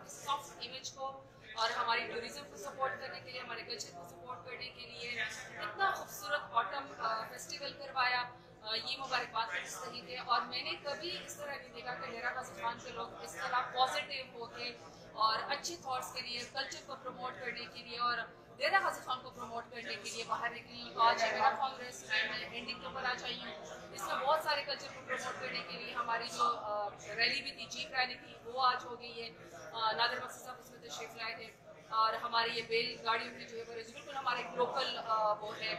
की soft image को और हमारी टूरिज्म को सपोर्ट करने के लिए, हमारे कल्चर को सपोर्ट करने के लिए इतना खूबसूरत ऑटम फेस्टिवल करवाया। ये मुबारकबाद का सही थे। और मैंने कभी इस तरह नहीं देखा कि डेरा गाजी खान के लोग इस तरह पॉजिटिव होके और अच्छे थॉट्स के लिए, कल्चर को प्रमोट करने के लिए और डेरा गाजी खान को प्रमोट करने के लिए बाहर निकली। आज मेरा कांग्रेस मैं एंडिंग के ऊपर आ जाई हूँ। इसमें बहुत सारे कल्चर को प्रमोट करने के लिए हमारी जो रैली भी थी, जीप रैली थी, वो आज हो गई है। नादिर बख्शी साहब उसमें तशरीफ लाए थे। और हमारी ये बेल गाड़ियों की जो है बिल्कुल हमारे लोकल वो है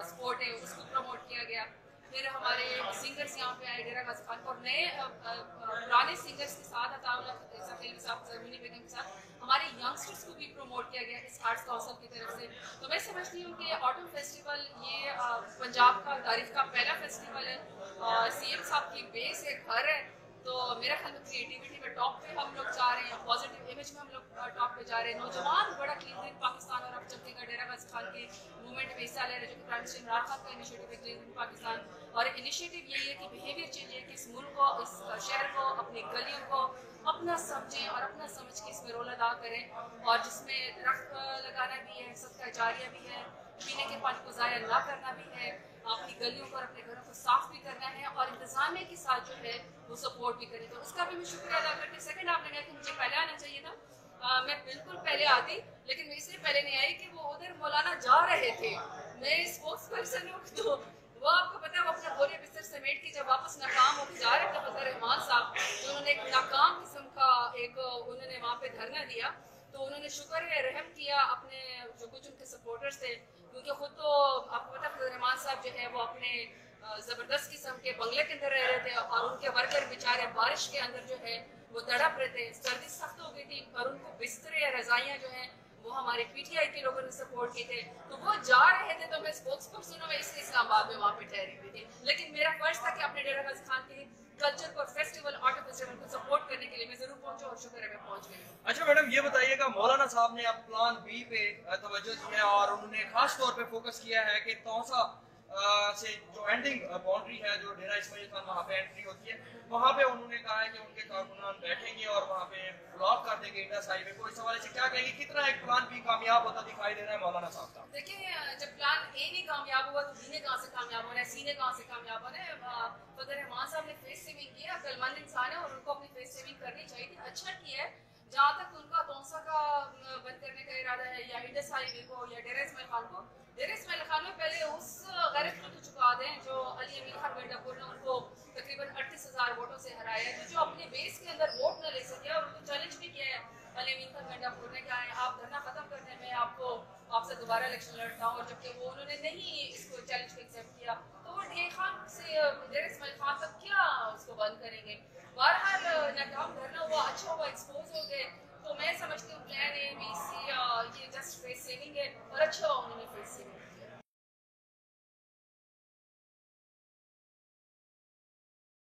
स्पोर्ट है, उसको प्रमोट किया गया। फिर हमारे सिंगर्स यहाँ पे आए डेरा गाजी खान और नए पुराने सिंगर्स के साथ के साथ, जर्मनी बेगम के साथ हमारे यंगस्टर्स को भी प्रमोट किया गया इस आर्ट्स काउंसिल की तरफ से। तो मैं समझती हूँ कि ऑटम फेस्टिवल ये पंजाब का तारीफ का पहला फेस्टिवल है। सीएम साहब की बेस है, घर है। तो मेरा ख्याल में क्रिएटिविटी में टॉप पे हम लोग जा रहे हैं, पॉजिटिव इमेज में हम लोग टॉप पे जा रहे हैं। नौजवान बड़ा क्लीन दिन पाकिस्तान और अब चलते डेरा गाजी खान के मूवमेंट में हिस्सा ले रहे हैं, जो कि प्राइम मिनिस्टर इमरान खान का इनिशिएटिव है, क्लीन दिन पाकिस्तान। और इनिशिएटिव यही है कि बिहेवियर चेंज है कि इस मुल्क को, इस शहर को, अपनी गलियों को अपना समझें और अपना समझ के इसमें रोल अदा करें। और जिसमें दरख्त लगाना भी है, सबका जारिया भी है, पीने के पानी को ज़ाया ना करना भी है, अपनी गलियों को और अपने घरों को साफ भी करना है और इंतजामिया के साथ जो है वो सपोर्ट भी करें। तो उसका भी मैं शुक्रिया अदा करती। सेकंड आपने कहा कि मुझे पहले आना चाहिए था। मैं बिल्कुल पहले आती, लेकिन मैं इसलिए पहले नहीं आई कि वो उधर मौलाना जा रहे थे। मैं स्पोक्स पर्सन हूँ, तो वो आपको पता है वो अपना बोले बिस्तर समेट के जब वापस नाकाम होकर जा रहे थे फजल रहमान साहब, तो उन्होंने एक नाकाम किस्म का एक उन्होंने वहाँ पे धरना दिया। तो उन्होंने शुक्र है रहम किया अपने जो कुछ उनके सपोर्टर्स थे, क्योंकि खुद तो आपको पता फजल रहमान साहब जो है वो अपने जबरदस्त किस्म के बंगले के अंदर रह रहे थे और उनके वर्कर बेचारे बारिश के अंदर जो है वो तड़प रहे थे। सर्दी सख्त हो गई थी और उनको बिस्तर या रजाइयाँ जो हैं वो हमारे पीटीआई के लोगों ने सपोर्ट किए थे। तो वो जा रहे थे, तो मैं स्पोक्स पर्सन हूँ, मैं इसलिए इस्लामाबाद में वहाँ पे ठहरी हुई थी। लेकिन मेरा फर्ज था कि अपने डेरा गाजी खान के कल्चर को, फेस्टिवल, ऑटो फेस्टिवल को सपोर्ट करने के लिए मैं जरूर पहुंचूं और शुक्र है मैं पहुंच गई। अच्छा मैडम, ये बताइएगा मौलाना साहब ने अब प्लान बी पे तवज्जो दी है और उन्होंने खास तौर पे फोकस किया है कि तौसा से जो एंडिंग बाउंड्री है, जो डेरा इस्माइल खान वहाँ पे एंट्री होती है, वहाँ पे उन्होंने कहा है कि उनके कारकुनान बैठेंगे और वहाँ पे ब्लॉक कर देंगे इंडस हाईवे को। इस हवाले से क्या कहेंगे, कितना एक प्लान बी कामयाब होता दिखाई दे रहा है मौलाना साहब का? देखिए, जब प्लान ए नहीं कामयाब हुआ तो बी ने कहाँ से कामयाब होना है, सी ने कहाँ से कामयाब होना है। फजल रहमान साहब ने फेस सेविंग किया, अक्लमंद इंसान है और उनको अपनी फेस सेविंग करनी चाहिए थी। अच्छा किया है। जहाँ तक उनका तौसा का बंद करने का इरादा है या इंडस हाईवे को या डेरा इस्माइल खान को, डेरा इस्माइल खान में पहले उस गैरत को तो चुका दें जो अली अमीन खान गंडापुर ने उनको तकरीबन 38,000 वोटों से हराया है। जो अपने बेस के अंदर वोट न ले सके और उनको चैलेंज भी किया है अली अमीन खान गंडापुर ने, कहा है आप धरना खत्म कर दें, मैं आपको आपसे दोबारा इलेक्शन लड़ता हूँ। और जबकि वो उन्होंने नहीं इसको चैलेंज को एक्सेप्ट किया, तो वो डे खान से डेरा इस्माइल खान तक क्या उसको बंद करेंगे। बहरहाल नाकाम धरना हुआ, अच्छा हुआ, एक्सपोज हो गए।